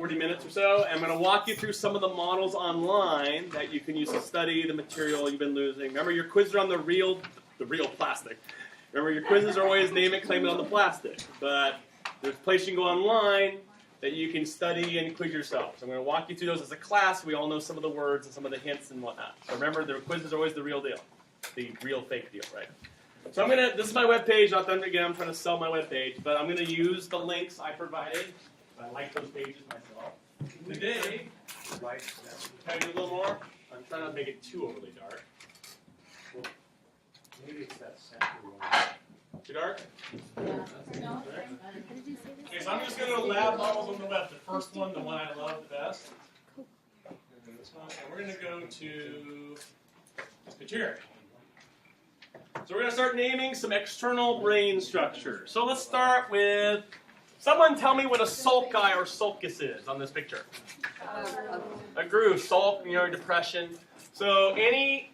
40 minutes or so. And I'm going to walk you through some of the models online that you can use to study the material you've been losing. Remember, your quizzes are on the real plastic. Remember, your quizzes are always name it, claim it on the plastic. But there's a place you can go online that you can study and quiz yourself. So I'm going to walk you through those as a class. We all know some of the words and some of the hints and whatnot. So remember, the quizzes are always the real deal. The real fake deal, right? So this is my webpage. Not that again, I'm trying to sell my webpage, but I'm going to use the links I provided. I like those pages myself. Today, can I do a little more? I'm trying not to make it too overly dark. Maybe it's that central one. Too dark? No. Okay, so I'm just going to lab models on the left. The first one, the one I love the best. And this one. And we're going to go to this picture here. So we're going to start naming some external brain structures. So let's start with, someone tell me what a sulci or sulcus is on this picture. A groove, sulc, depression. So any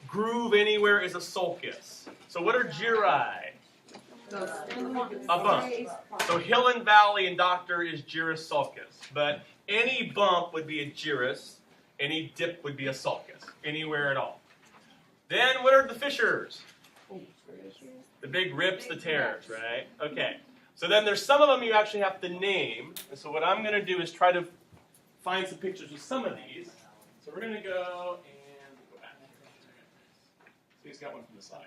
groove anywhere is a sulcus. So what are gyri? A bump. So hill and valley in doctor is gyrus sulcus. But any bump would be a gyrus. Any dip would be a sulcus. Anywhere at all. Then what are the fissures? The big rips, the tears, right? Okay. So then there's some of them you actually have to name. And so what I'm going to do is try to find some pictures of some of these. So we're going to go and go back. So he's got one from the side.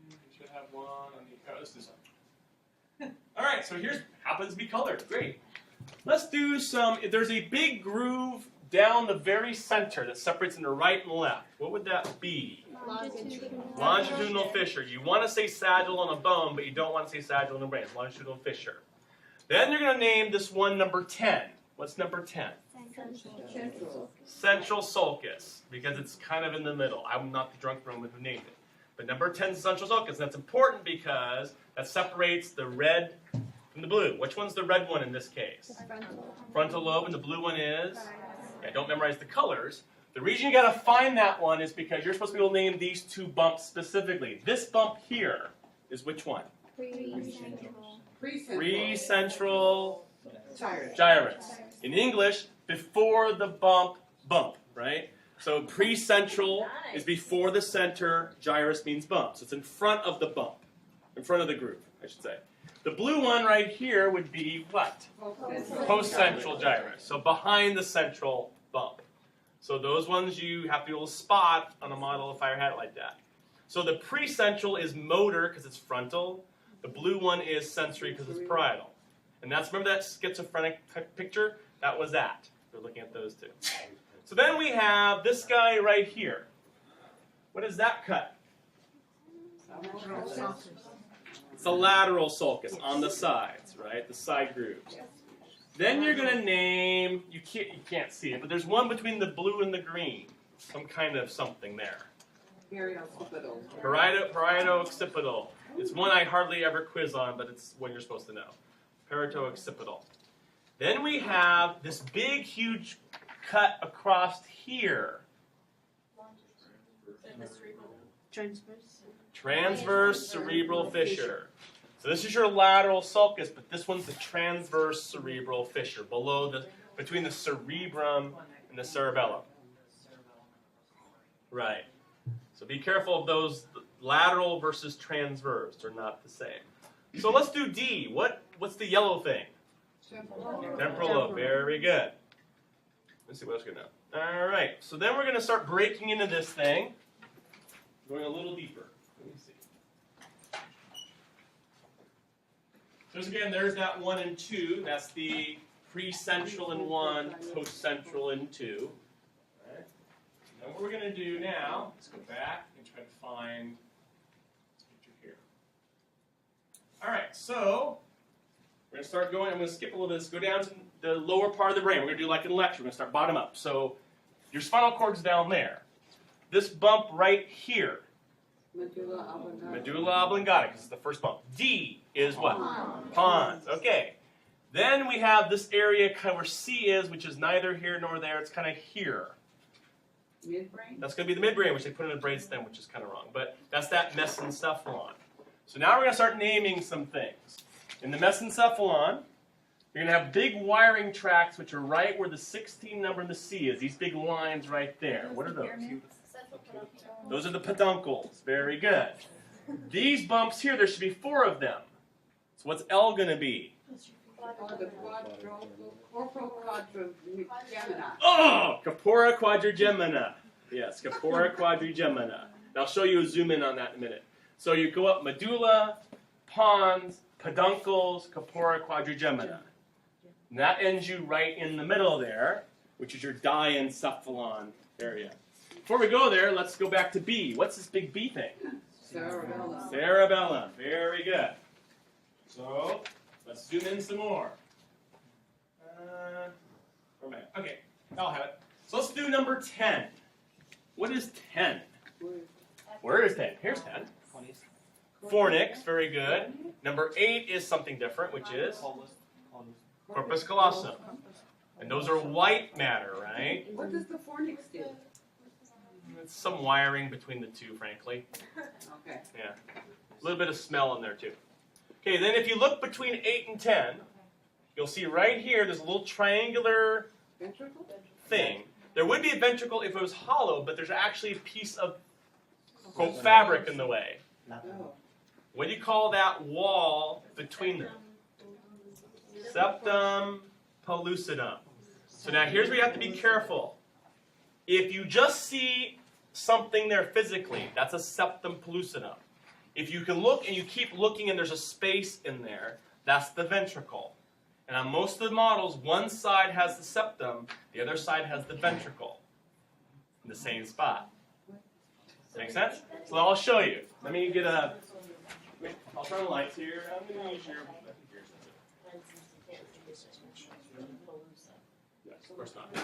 You should have one on the, let's do some. All right, so here's, happens to be colored. Great. Let's do some, there's a big groove down the very center that separates into right and left. What would that be? Longitudinal fissure. You want to say sagittal on a bone, but you don't want to say sagittal in the brain. Longitudinal fissure. Then you're going to name this one number 10. What's number 10? Central sulcus, because it's kind of in the middle. I'm not the drunk Roman who named it. But number 10 is central sulcus, and that's important because that separates the red from the blue. Which one's the red one in this case? Frontal lobe, and the blue one is? Yeah, don't memorize the colors. The reason you got to find that one is because you're supposed to be able to name these two bumps specifically. This bump here is which one? Precentral gyrus. In English, before the bump, right? So precentral is before the center, gyrus means bump. So it's in front of the bump, in front of the groove, I should say. The blue one right here would be what? Postcentral gyrus. So behind the central bump. So those ones you have to be able to spot on a model if I had it like that. So the precentral is motor because it's frontal. The blue one is sensory because it's parietal. And that's, remember that schizophrenic picture? That was that. We're looking at those two. So then we have this guy right here. What is that cut? It's the lateral sulcus on the sides, right? The side grooves. Then you're going to name, you can't see it, but there's one between the blue and the green. Some kind of something there. Parieto-occipital. It's one I hardly ever quiz on, but it's one you're supposed to know. Parieto-occipital. Then we have this big, huge cut across here. Transverse cerebral fissure. So this is your lateral sulcus, but this one's the transverse cerebral fissure between the cerebrum and the cerebellum. Right. So be careful of those lateral versus transverse. They're not the same. So let's do D. What's the yellow thing? Temporal lobe. Very good. Let's see what else we got now. All right. So then we're going to start breaking into this thing, going a little deeper. Let me see. So again, there's that 1 and 2. That's the precentral in 1, postcentral in 2. All right. Now what we're going to do now, let's go back and try to find this picture here. All right, so we're going to start going, I'm going to skip a little bit, let's go down to the lower part of the brain. We're going to do like in lecture, we're going to start bottom up. So your spinal cord's down there. This bump right here, medulla oblongata, because it's the first bump. D is what? Pons. Okay. Then we have this area kind of where C is, which is neither here nor there. It's kind of here. Midbrain? That's going to be the midbrain, which they put in a brainstem, which is kind of wrong. But that's that mesencephalon. So now we're going to start naming some things. In the mesencephalon, You're going to have big wiring tracts, which are right where the 16 number in the C is. These big lines right there. What are those? Those are the peduncles. Very good. These bumps here, there should be 4 of them. So what's L going to be? Oh, Corpora quadrigemina. Yes, Corpora quadrigemina. And I'll show you a zoom in on that in a minute. So you go up medulla, pons, peduncles, Corpora quadrigemina. And that ends you right in the middle there, which is your diencephalon area. Before we go there, let's go back to B. What's this big B thing? Cerebellum. Cerebellum. Very good. So let's zoom in some more. Okay, I'll have it. So let's do number 10. What is 10? Where is 10? Here's 10. Fornix, very good. Number 8 is something different, which is Corpus Callosum. And those are white matter, right? What does the fornix do? It's some wiring between the two, frankly. Okay. Yeah. A little bit of smell in there, too. Okay, then if you look between 8 and 10, you'll see right here there's a little triangular Ventricle? thing. There would be a ventricle if it was hollow, but there's actually a piece of, quote, fabric in the way. Oh. What do you call that wall between them? Septum pellucidum. So now here's where you have to be careful. If you just see something there physically, that's a septum pellucidum. If you can look and you keep looking and there's a space in there, that's the ventricle. And on most of the models, one side has the septum, the other side has the ventricle in the same spot. Does that make sense? So I'll show you. Let me get a... Wait, I'll turn the lights here. I'm going to use your... Yes, of course not. I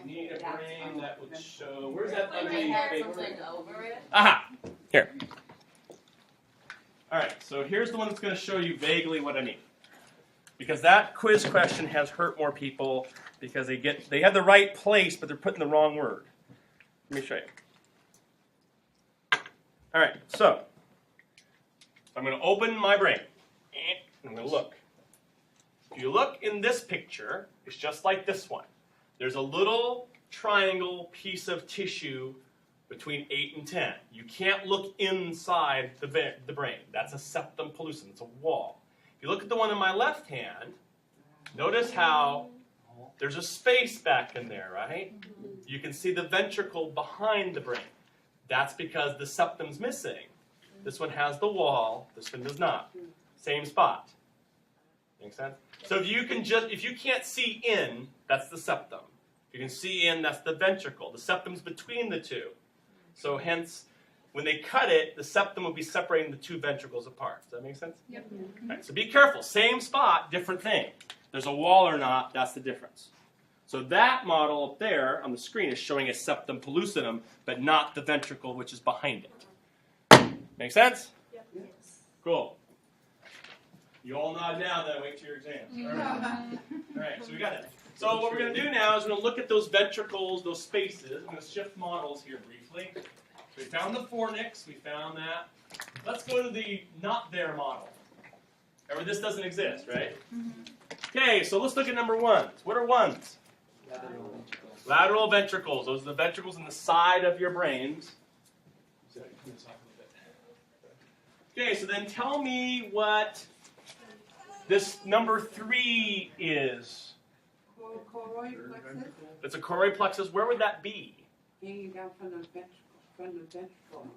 need a brain that would show... Where's that underneath paper? Aha! Here. All right, so here's the one that's going to show you vaguely what I mean. Because that quiz question has hurt more people because they have the right place, but they're putting the wrong word. Let me show you. All right, so I'm going to open my brain. I'm going to look. If you look in this picture, it's just like this one. There's a little triangle piece of tissue between 8 and 10. You can't look inside the brain. That's a septum pellucidum. It's a wall. If you look at the one in my left hand, notice how there's a space back in there, right? You can see the ventricle behind the brain. That's because the septum's missing. This one has the wall. This one does not. Same spot. Make sense? So if you can't see in, that's the septum. If you can see in, that's the ventricle. The septum's between the two. So hence, when they cut it, the septum will be separating the two ventricles apart. Does that make sense? Yep. Right, so be careful. Same spot, different thing. There's a wall or not, that's the difference. So that model up there on the screen is showing a septum pellucidum, but not the ventricle which is behind it. Make sense? Yep. Cool. You all nod now, then wait till your exam. All right, so we got it. So what we're going to do now is we're going to look at those ventricles, those spaces. I'm going to shift models here briefly. So we found the fornix. We found that. Let's go to the not there model. Remember, this doesn't exist, right? Okay, so let's look at number 1s. What are 1s? Lateral ventricles. Those are the ventricles in the side of your brains. Okay, so then tell me what this number 3 is. Choroid plexus? It's a choroid plexus. Where would that be? Hanging down from the ventricle.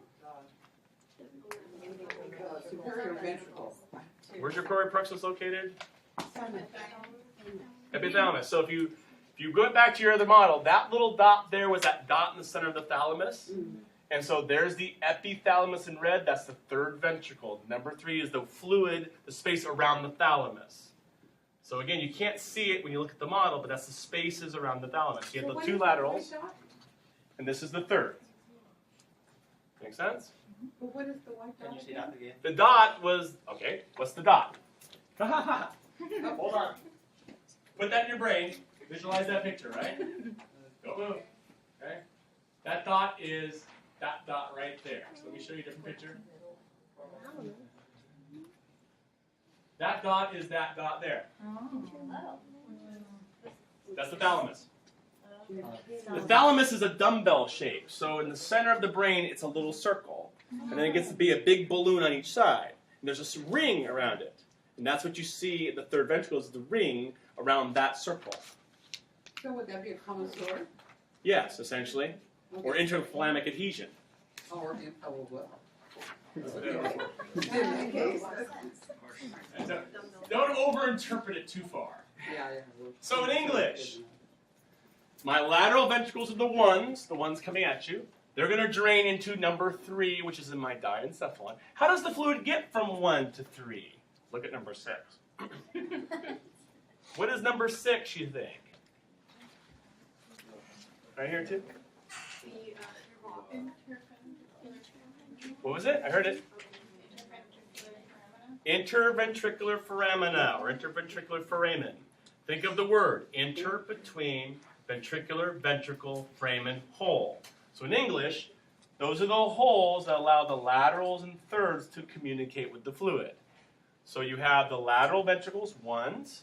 Superior ventricle. Where's your choroid plexus located? Epithalamus. So if you go back to your other model, that little dot there was that dot in the center of the thalamus. And so there's the epithalamus in red. That's the 3rd ventricle. Number 3 is the fluid, the space around the thalamus. So again, you can't see it when you look at the model, but that's the spaces around the thalamus. You have the 2 laterals, and this is the 3rd. Make sense? But what is the white dot? Can you see that again? The dot was, okay, what's the dot? Hold on. Put that in your brain. Visualize that picture, right? Don't move. Okay? That dot is that dot right there. So let me show you a different picture. That dot is that dot there. Oh. That's the thalamus. The thalamus is a dumbbell shape. So in the center of the brain, it's a little circle. And then it gets to be a big balloon on each side. And there's this ring around it. And that's what you see in the third ventricle is the ring around that circle. So would that be a connoisseur? Yes, essentially. Or interthalamic adhesion. Or well. Don't overinterpret it too far. Yeah. So in English, my lateral ventricles are the ones coming at you. They're going to drain into number 3, which is in my diencephalon. How does the fluid get from 1 to 3? Look at number 6. What is number 6, you think? Right here, too? What was it? I heard it. Interventricular foramina, or interventricular foramen. Think of the word, inter between ventricular, ventricle, foramen, hole. So in English, those are the holes that allow the laterals and thirds to communicate with the fluid. So you have the lateral ventricles, 1s.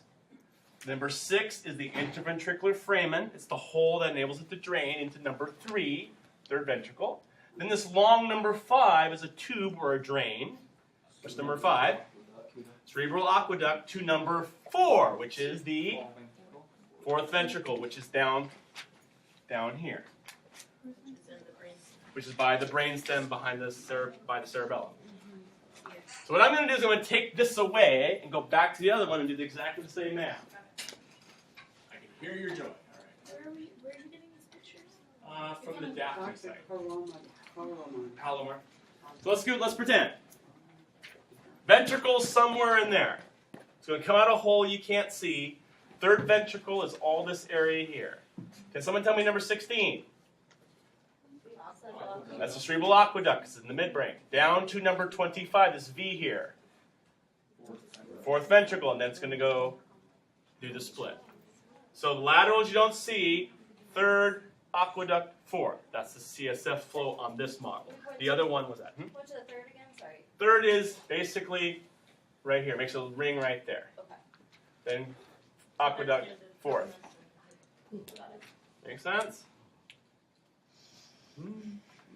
Number 6 is the interventricular foramen. It's the hole that enables it to drain into number 3, third ventricle. Then this long number 5 is a tube or a drain. That's number 5. Cerebral aqueduct to number 4, which is the fourth ventricle, which is down here, which is by the brainstem behind by the cerebellum. So what I'm going to do is I'm going to take this away and go back to the other one and do exactly the same math. I can hear your joy. All right. Where are you getting these pictures? From the Daphne site. Palomar. Palomar. So let's pretend. Ventricle somewhere in there. It's going to come out a hole you can't see. Third ventricle is all this area here. Can someone tell me number 16? That's the cerebral aqueducts in the midbrain. Down to number 25, this V here. Fourth ventricle, and then it's going to go do the split. So the laterals you don't see, third aqueduct, fourth. That's the CSF flow on this model. The other one was that. What's the third again? Sorry. Third is basically right here. Makes a ring right there. Okay. Then aqueduct, fourth. Make sense?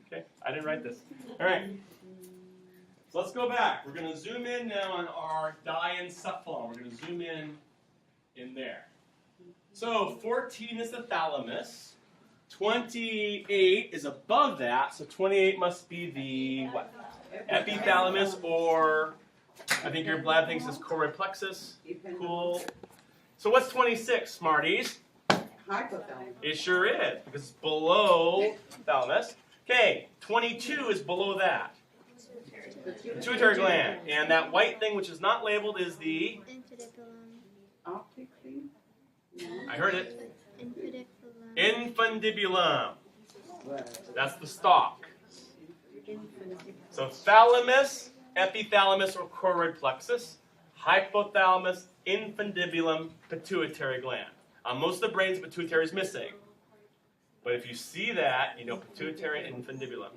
Okay, I didn't write this. All right. So let's go back. We're going to zoom in now on our diencephalon. We're going to zoom in there. So 14 is the thalamus. 28 is above that, so 28 must be the what? Epithalamus, or I think your lab thinks it's choroid plexus. Cool. So what's 26, Smarties? Hypothalamus. It sure is, because it's below thalamus. Okay, 22 is below that. Pituitary gland. And that white thing which is not labeled is the... Optically? I heard it. Infundibulum. That's the stalk. So thalamus, epithalamus, or choroid plexus, hypothalamus, infundibulum, pituitary gland. On most of the brains, pituitary is missing. But if you see that, you know pituitary and infundibulum.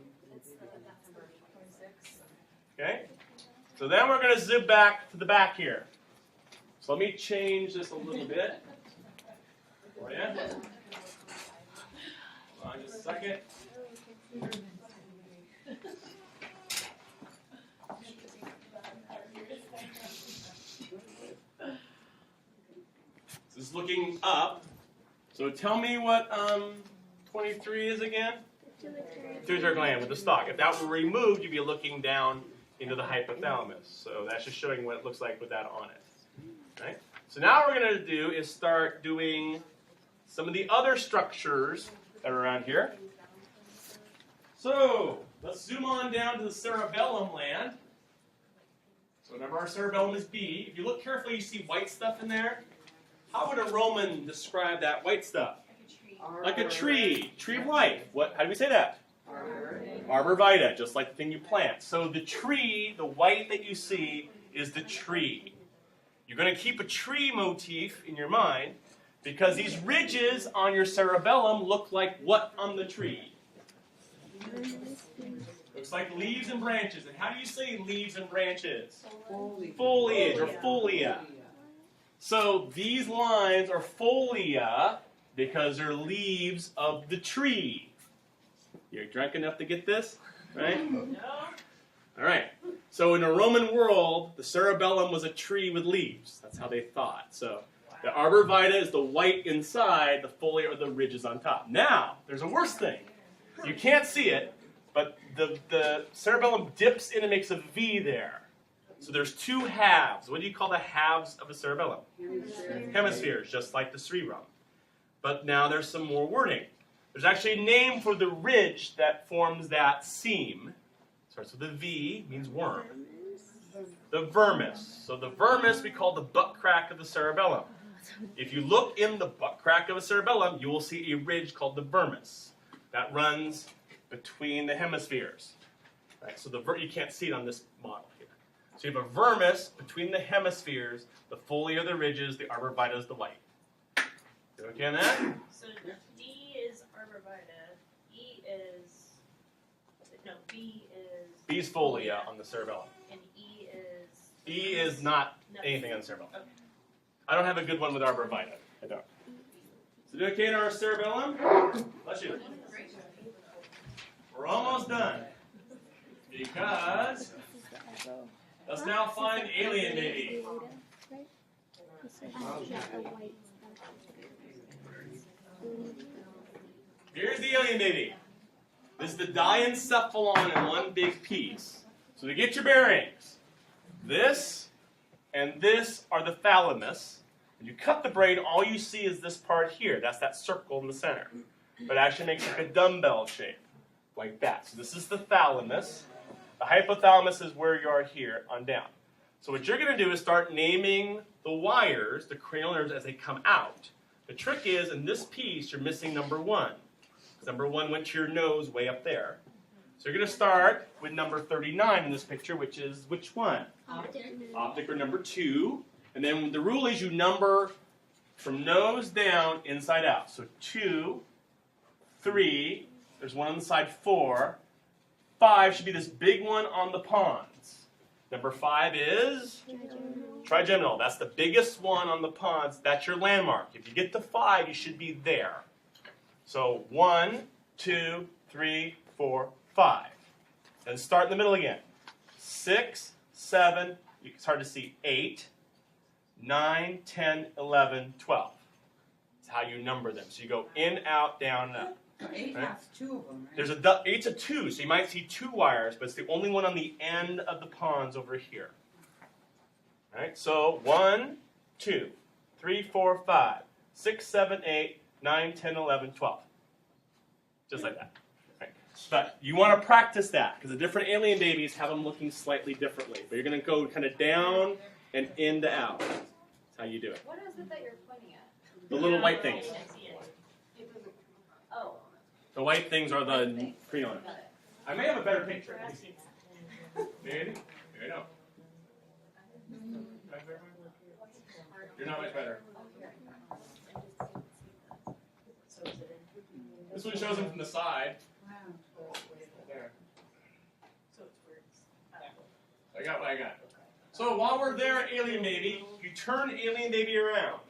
Okay? So then we're going to zoom back to the back here. So let me change this a little bit for you. Hold on just a second. This is looking up. So tell me what 23 is again? Pituitary gland with the stalk. If that were removed, you'd be looking down into the hypothalamus. So that's just showing what it looks like with that on it. Right? So now what we're going to do is start doing some of the other structures that are around here. So let's zoom on down to the cerebellum land. So remember our cerebellum is B. If you look carefully, you see white stuff in there. How would a Roman describe that white stuff? Like a tree. Tree of life. What? How do we say that? Arbor vitae, just like the thing you plant. So the tree, the white that you see, is the tree. You're going to keep a tree motif in your mind because these ridges on your cerebellum look like what on the tree? Looks like leaves and branches. And how do you say leaves and branches? Foliage. Foliage or folia. So these lines are folia because they're leaves of the tree. You're drunk enough to get this? Right? No. All right. So in the Roman world, the cerebellum was a tree with leaves. That's how they thought. So the arbor vitae is the white inside, the folia are the ridges on top. Now, there's a worse thing. You can't see it, but the cerebellum dips in and makes a V there. So there's two halves. What do you call the halves of a cerebellum? Hemispheres, just like the cerebrum. But now there's some more wording. There's actually a name for the ridge that forms that seam. Starts with a V, means worm. The vermis. So the vermis we call the butt crack of the cerebellum. If you look in the butt crack of a cerebellum, you will see a ridge called the vermis that runs between the hemispheres. Right, so you can't see it on this model here. So you have a vermis between the hemispheres, the folia are the ridges, the arbor vitae is the white. You okay on that? So D is arbor vitae. B is B is folia on the cerebellum. and E is. E is not anything on the cerebellum. Okay. I don't have a good one with arbor vitae. I don't. So do okay in our cerebellum? Bless you. We're almost done. Because let's now find alien baby. Here's the alien baby. This is the diencephalon in one big piece. So to get your bearings, this and this are the thalamus. When you cut the brain, all you see is this part here. That's that circle in the center. But it actually makes like a dumbbell shape, like that. So this is the thalamus. The hypothalamus is where you are here on down. So what you're going to do is start naming the wires, the cranial nerves, as they come out. The trick is, in this piece, you're missing number 1. Number 1 went to your nose way up there. So you're going to start with number 39 in this picture, which is which one? Optic or number 2. And then the rule is you number from nose down, inside out. So 2, 3, there's one on the side, 4. 5 should be this big one on the pons. Number 5 is? Trigeminal. That's the biggest one on the pons. That's your landmark. If you get to 5, you should be there. So 1, 2, 3, 4, 5. And start in the middle again. 6, 7, it's hard to see, 8, 9, 10, 11, 12. That's how you number them. So you go in, out, down, and up. So 8 Right? has 2 of them, right? There's 8's a 2, so you might see 2 wires, but it's the only one on the end of the pons over here. All right, so 1, 2, 3, 4, 5, 6, 7, 8, 9, 10, 11, 12. Just like that. Right. But you want to practice that, because the different alien babies have them looking slightly differently. But you're going to go kind of down and in to out. That's how you do it. What is it that you're pointing at? The little white things. Oh. The white things are the cranial nerves. Got it. I may have a better picture. Let me see. Maybe? Maybe I don't. You're not much better. This one shows them from the side. Wow. There. I got what I got. So while we're there, alien baby, you turn alien baby around.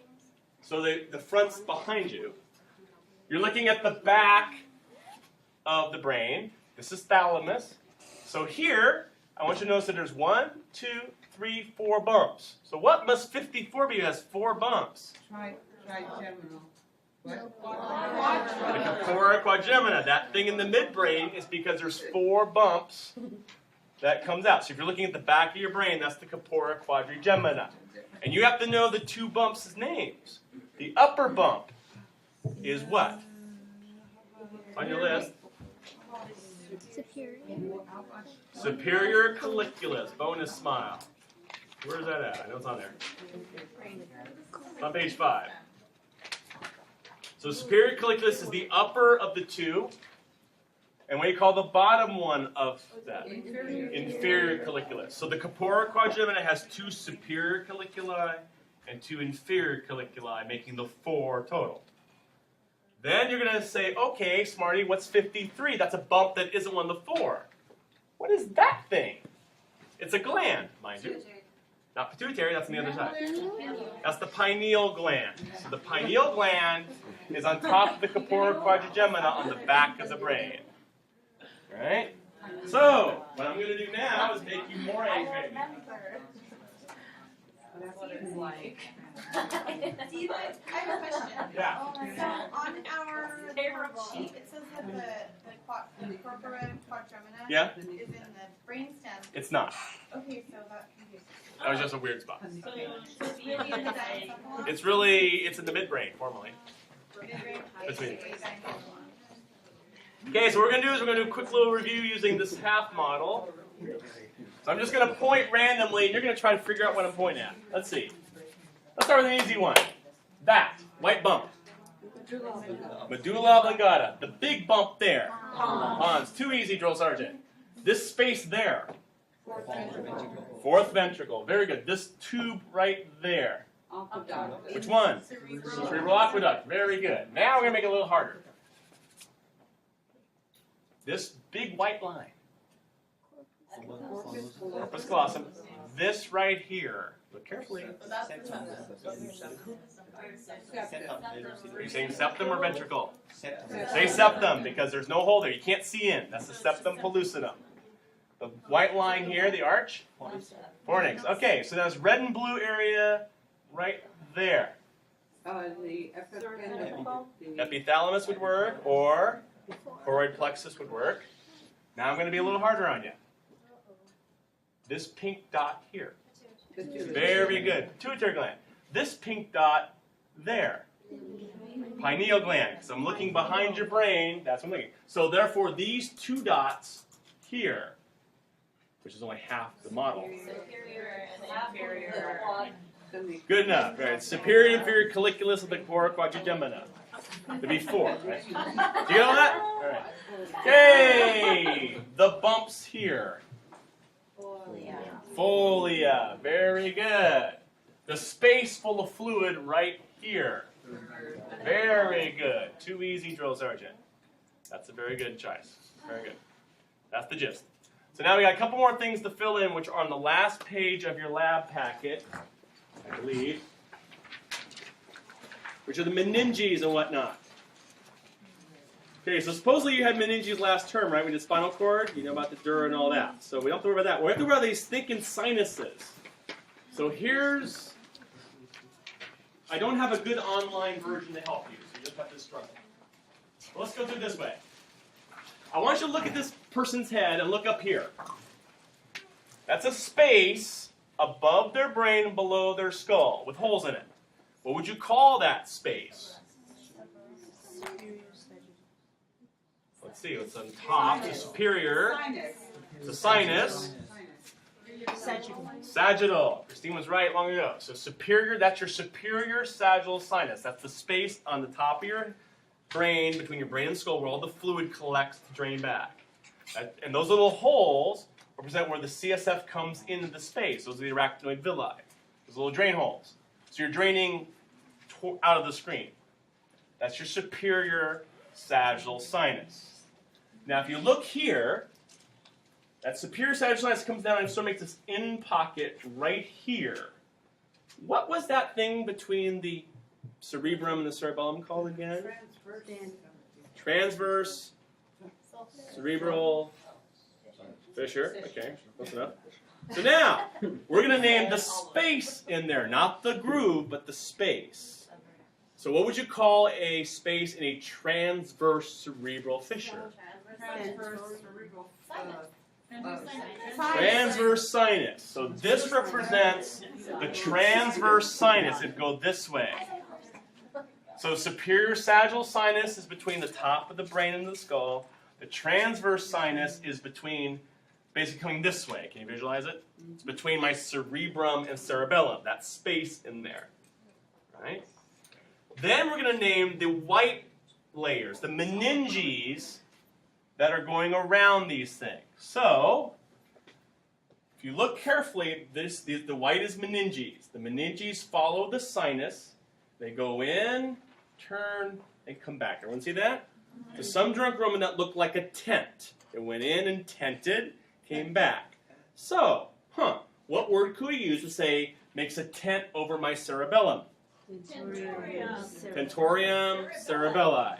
So the front's behind you. You're looking at the back of the brain. This is thalamus. So here, I want you to notice that there's 1, 2, 3, 4 bumps. So what must 54 be? It has 4 bumps. Trigeminal. What? The corpora quadrumana, that thing in the midbrain, is because there's 4 bumps that comes out. So if you're looking at the back of your brain, that's the corpora quadrigemina. And you have to know the 2 bumps' names. The upper bump is what? On your list. Superior colliculus. Bonus smile. Where's that at? I know it's on there. It's on page 5. So superior colliculus is the upper of the 2. And what do you call the bottom one of that? Inferior colliculus. So the corpora quadrumana has 2 superior colliculi and 2 inferior colliculi, making the 4 total. Then you're going to say, okay, Smarty, what's 53? That's a bump that isn't one of the 4. What is that thing? It's a gland, mind you. Not pituitary, that's on the other side. That's the pineal gland. So the pineal gland is on top of the corpora quadrigemina on the back of the brain. Alright? So, what I'm going to do now is make you more aggravated. See, I have a question. Yeah. So on our sheet, it says that the corpora quadrigemina Yeah? is in the brainstem. It's not. Okay, so that confuses me. That was just a weird spot. So It's really in the diencephalon? It's in the midbrain, formally. Midbrain? Between. Okay, diencephalon. Okay, so what we're going to do is we're going to do a quick little review using this half model. So I'm just going to point randomly, and you're going to try to figure out what I'm pointing at. Let's see. Let's start with an easy one. That, white bump. Medulla oblongata, the big bump there. Pons, too easy, drill sergeant. This space there. Fourth ventricle, very good. This tube right there. Which one? Cerebral Aqueduct, very good. Now we're going to make it a little harder. This big white line. Corpus Callosum. This right here. Look carefully. Are you saying septum or ventricle? Say septum because there's no hole there. You can't see in. That's the septum pellucidum. The white line here, the arch. Fornix. Okay, so that's red and blue area right there. The Epithalamus would work, or choroid plexus would work. Now I'm going to be a little harder on you. This pink dot here. Very good. Pituitary gland. This pink dot there. Pineal gland. So I'm looking behind your brain. That's what I'm looking. So therefore, these two dots here, which is only half the model. superior and inferior. Good enough. Right. Superior inferior colliculus of the corpora quadrigemina. To be 4, right? Do you get all that? All right. Okay. The bumps here. Folia. Very good. The space full of fluid right here. Very good. Too easy, drill sergeant. That's a very good choice. Very good. That's the gist. So now we got a couple more things to fill in, which are on the last page of your lab packet, I believe, which are the meninges and whatnot. Okay, so supposedly you had meninges last term, right? We did spinal cord, you know about the dura and all that. So we don't have to worry about that. We have to worry about these thinking sinuses. So here's, I don't have a good online version to help you, so you just have to struggle. Well, let's go through it this way. I want you to look at this person's head and look up here. That's a space above their brain and below their skull with holes in it. What would you call that space? Let's see, what's on top? The superior. The sinus. Sagittal. Christine was right long ago. So superior, that's your superior sagittal sinus. That's the space on the top of your brain, between your brain and skull, where all the fluid collects to drain back. And those little holes represent where the CSF comes into the space. Those are the arachnoid villi. Those little drain holes. So you're draining out of the screen. That's your superior sagittal sinus. Now if you look here, that superior sagittal sinus comes down and sort of makes this in pocket right here. What was that thing between the cerebrum and the cerebellum called again? Transverse cerebral fissure. Okay, close enough. So now, we're going to name the space in there, not the groove, but the space. So what would you call a space in a transverse cerebral fissure? Transverse sinus. So this represents the transverse sinus. It'd go this way. So superior sagittal sinus is between the top of the brain and the skull. The transverse sinus is between, basically coming this way. Can you visualize it? It's between my cerebrum and cerebellum. That space in there. Right? Then we're going to name the white layers, the meninges that are going around these things. So, if you look carefully, the white is meninges. The meninges follow the sinus. They go in, turn, and come back. Everyone see that? To some drunk Roman, that looked like a tent. It went in and tented, came back. So, what word could we use to say makes a tent over my cerebellum? Tentorium cerebelli.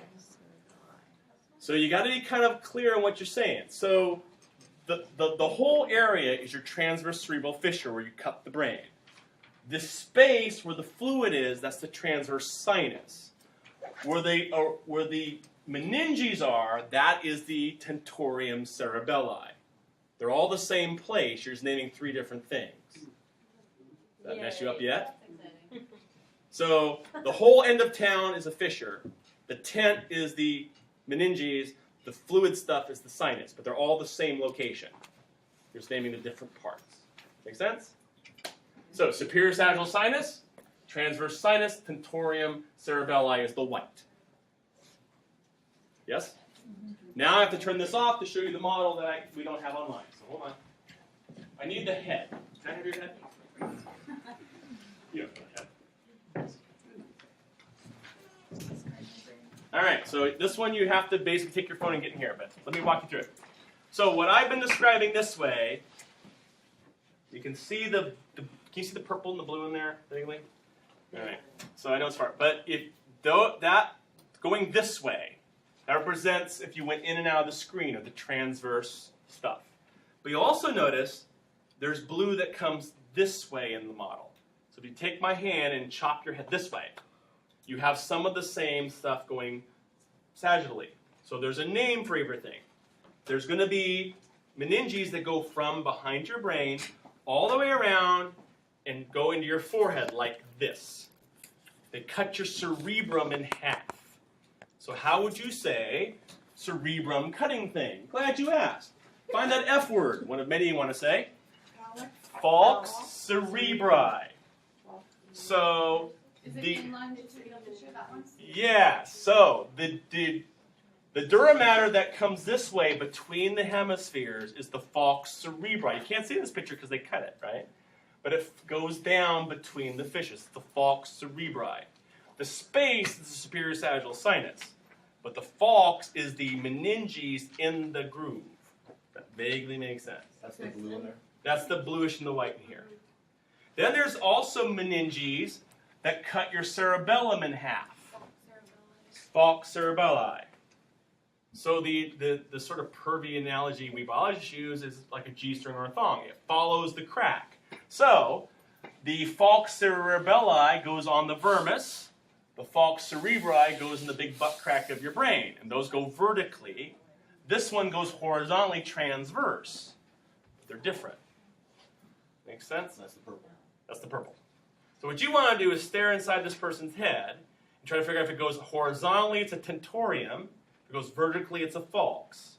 So you got to be kind of clear on what you're saying. So the whole area is your transverse cerebral fissure where you cut the brain. This space where the fluid is, that's the transverse sinus. Where the meninges are, that is the tentorium cerebelli. They're all the same place. You're just naming 3 different things. Does that mess you up yet? So the whole end of town is a fissure. The tent is the meninges. The fluid stuff is the sinus. But they're all the same location. You're just naming the different parts. Make sense? So superior sagittal sinus, transverse sinus, tentorium cerebelli is the white. Yes? Now I have to turn this off to show you the model that we don't have online. So hold on. I need the head. Can I have your head? You don't have the head. All right, so this one you have to basically take your phone and get in here, but let me walk you through it. So what I've been describing this way, you can see can you see the purple and the blue in there, vaguely? All right, so I know it's far, but that going this way, that represents if you went in and out of the screen or the transverse stuff. But you'll also notice there's blue that comes this way in the model. So if you take my hand and chop your head this way, you have some of the same stuff going sagittally. So there's a name for everything. There's going to be meninges that go from behind your brain all the way around and go into your forehead like this. They cut your cerebrum in half. So how would you say cerebrum cutting thing? Glad you asked. Find that F word. One of many you want to say. Falx cerebri. So Is it in line with cerebral tissue, that one? yeah, so the dura mater that comes this way between the hemispheres is the falx cerebri. You can't see this picture because they cut it, right? But it goes down between the fissures, the falx cerebri. The space is the superior sagittal sinus, but the falx is the meninges in the groove. That vaguely makes sense. That's the blue in there? That's the bluish and the white in here. Then there's also meninges that cut your cerebellum in half. Falx cerebelli. So the sort of pervy analogy we biologists use is like a G-string or a thong. It follows the crack. So the falx cerebelli goes on the vermis. The falx cerebri goes in the big butt crack of your brain. And those go vertically. This one goes horizontally transverse. They're different. Makes sense? That's the purple. That's the purple. So what you want to do is stare inside this person's head and try to figure out if it goes horizontally, it's a tentorium. If it goes vertically, it's a falx.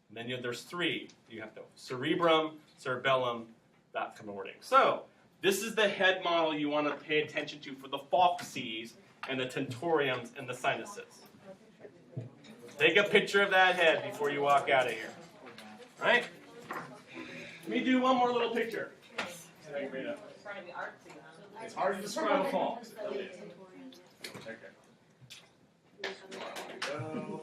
And then there's 3. You have to cerebrum, cerebellum, that kind of wording. So this is the head model you want to pay attention to for the falxes and the tentoriums and the sinuses. Take a picture of that head before you walk out of here. All right? Let me do one more little picture. It's hard to describe a falx. It really is. Okay. There we go.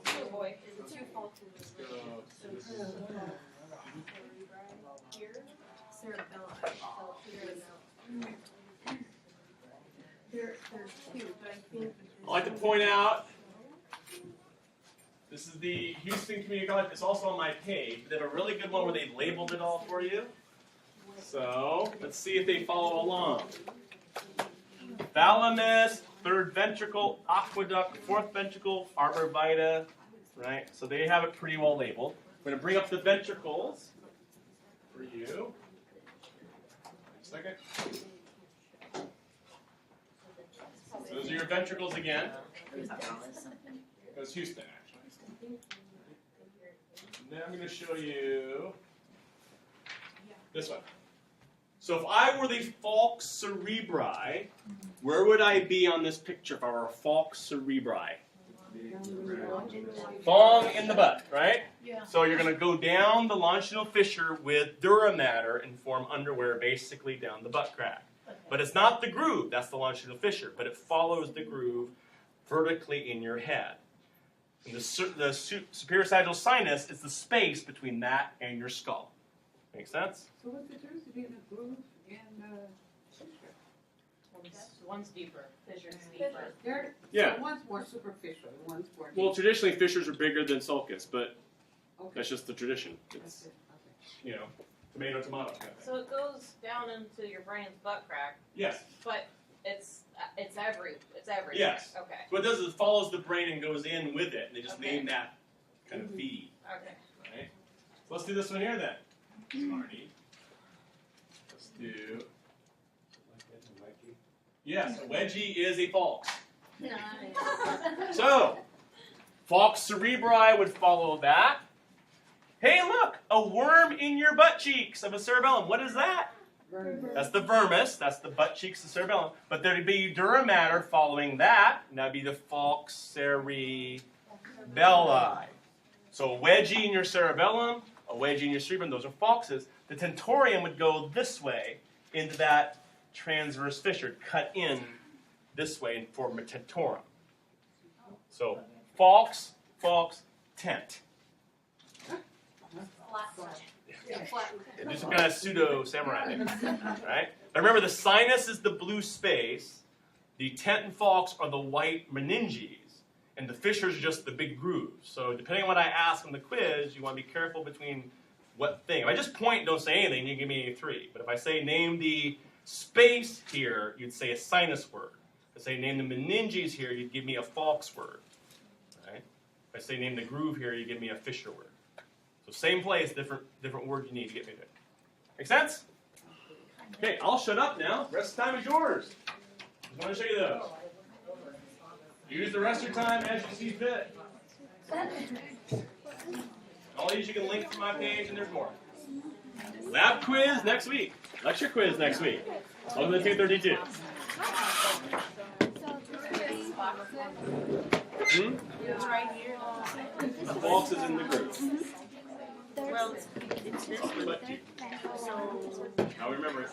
There's 2, but I think I'd like to point out, this is the Houston Community College. It's also on my page. They have a really good one where they labeled it all for you. So let's see if they follow along. Thalamus, 3rd ventricle, aqueduct, 4th ventricle, arbor vitae, right? So they have it pretty well labeled. I'm going to bring up the ventricles for you. Second. So those are your ventricles again. It was Houston, actually. And then I'm going to show you this one. So if I were the falx cerebri, where would I be on this picture if I were a falx cerebri? Thong in the butt, right? Yeah. So you're going to go down the longitudinal fissure with dura mater and form underwear basically down the butt crack. But it's not the groove, that's the longitudinal fissure, but it follows the groove vertically in your head. And the superior sagittal sinus is the space between that and your skull. Make sense? So what's the difference between a groove and One's deeper. Fissure's deeper. They're, Yeah. so one's more superficial, and one's more deep. Well, traditionally fissures are bigger than sulcus, but Okay. that's just the tradition. That's It's, it. Okay. you know, tomato, tomato kind of thing. So it goes down into your brain's butt crack, Yes. but it's everywhere. Yes. Okay. So what it does is it follows the brain and goes in with it, and they just Okay. name that kind of feed. Okay. Right? So let's do this one here then. Smarty. Let's do. Yes, a wedgie is a falx. So, falx cerebri would follow that. Hey, look, a worm in your butt cheeks of a cerebellum. What is that? That's the vermis. That's the butt cheeks of the cerebellum. But there'd be dura mater following that, and that'd be the falx cerebelli. So a wedgie in your cerebellum, a wedgie in your cerebrum, those are falxes. The tentorium would go this way into that transverse fissure, cut in this way and form a tentorium. So falx, tent. And do some kind of pseudo samurai, right? Now remember, the sinus is the blue space, the tent and falx are the white meninges, and the fissures are just the big grooves. So depending on what I ask on the quiz, you want to be careful between what thing. If I just point and don't say anything, you give me a 3. But if I say name the space here, you'd say a sinus word. If I say name the meninges here, you'd give me a falx word. Right? If I say name the groove here, you give me a fissure word. So same place, different word you need to get me there. Make sense? Okay, I'll shut up now. The rest of the time is yours. I want to show you those. Use the rest of your time as you see fit. All these you can link to my page, and there's more. Lab quiz next week. Lecture quiz next week. Welcome to 232. It's right here. The falx is in the group. Well, it's this one. Butt cheek. I'll remember it.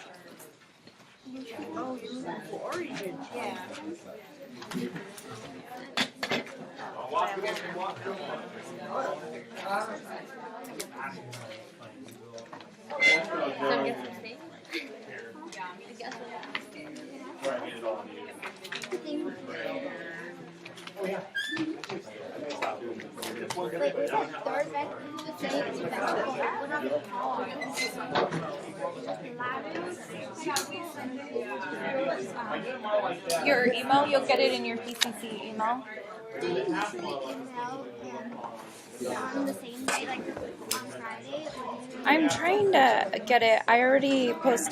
Oh, you're looking for origin. Yeah. I'll walk with you and walk through one. Where I made it all new. Your email, you'll get it in your PCC email. On the same day, like on Friday? I'm trying to get it. I already posted.